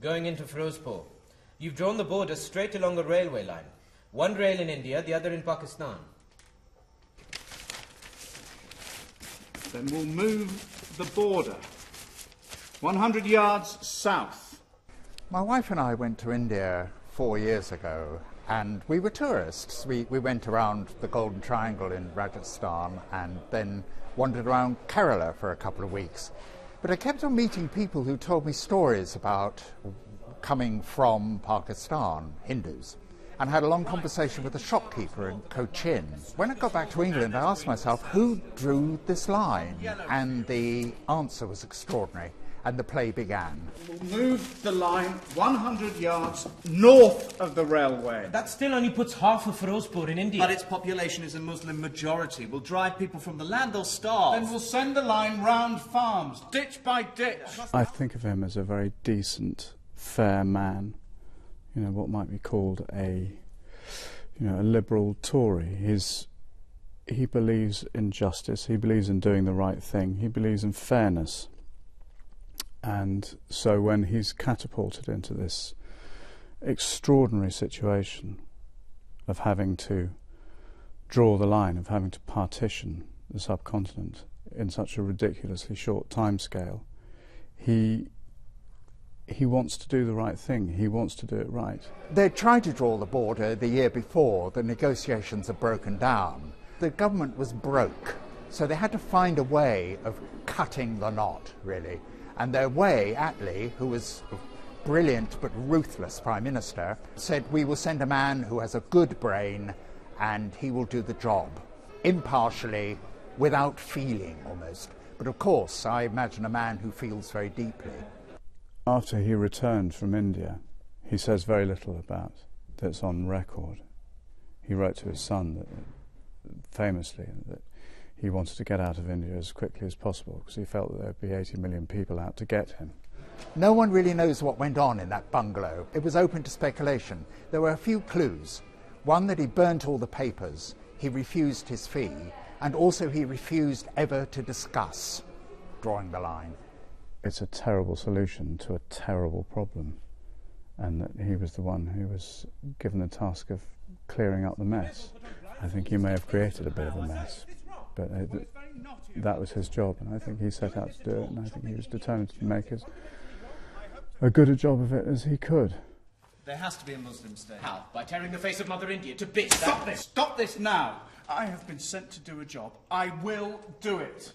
going into Firozpur. You've drawn the border straight along a railway line. One rail in India, the other in Pakistan. Then we'll move the border 100 yards south. My wife and I went to India 4 years ago, and we were tourists. We went around the Golden Triangle in Rajasthan and then wandered around Kerala for a couple of weeks. But I kept on meeting people who told me stories about coming from Pakistan, Hindus, and had a long conversation with a shopkeeper in Cochin. When I got back to England, I asked myself, who drew this line? And the answer was extraordinary, and the play began. We'll move the line 100 yards north of the railway. That still only puts half of Firozpur in India. But its population is a Muslim majority. We'll drive people from the land, they'll starve. Then we'll send the line round farms, ditch by ditch. I think of him as a very decent, fair man. You know, what might be called a liberal Tory. He believes in justice, he believes in doing the right thing, he believes in fairness. And so when he's catapulted into this extraordinary situation of having to draw the line, of having to partition the subcontinent in such a ridiculously short timescale, he wants to do the right thing. He wants to do it right. They tried to draw the border the year before. The negotiations had broken down. The government was broke, so they had to find a way of cutting the knot, really. And their way, Attlee, who was a brilliant but ruthless Prime Minister, said, we will send a man who has a good brain and he will do the job, impartially, without feeling almost. But of course, I imagine a man who feels very deeply. After he returned from India, he says very little about that's on record. He wrote to his son that, famously, that he wanted to get out of India as quickly as possible because he felt that there would be 80 million people out to get him. No one really knows what went on in that bungalow. It was open to speculation. There were a few clues. One, that he burnt all the papers, he refused his fee, and also he refused ever to discuss drawing the line. It's a terrible solution to a terrible problem, and that he was the one who was given the task of clearing up the mess. I think he may have created a bit of a mess, but that was his job, and I think he set out to do it, and I think he was determined to make as good a job of it as he could. There has to be a Muslim state. How? By tearing the face of Mother India to bits. Stop this! Stop this now! I have been sent to do a job. I will do it.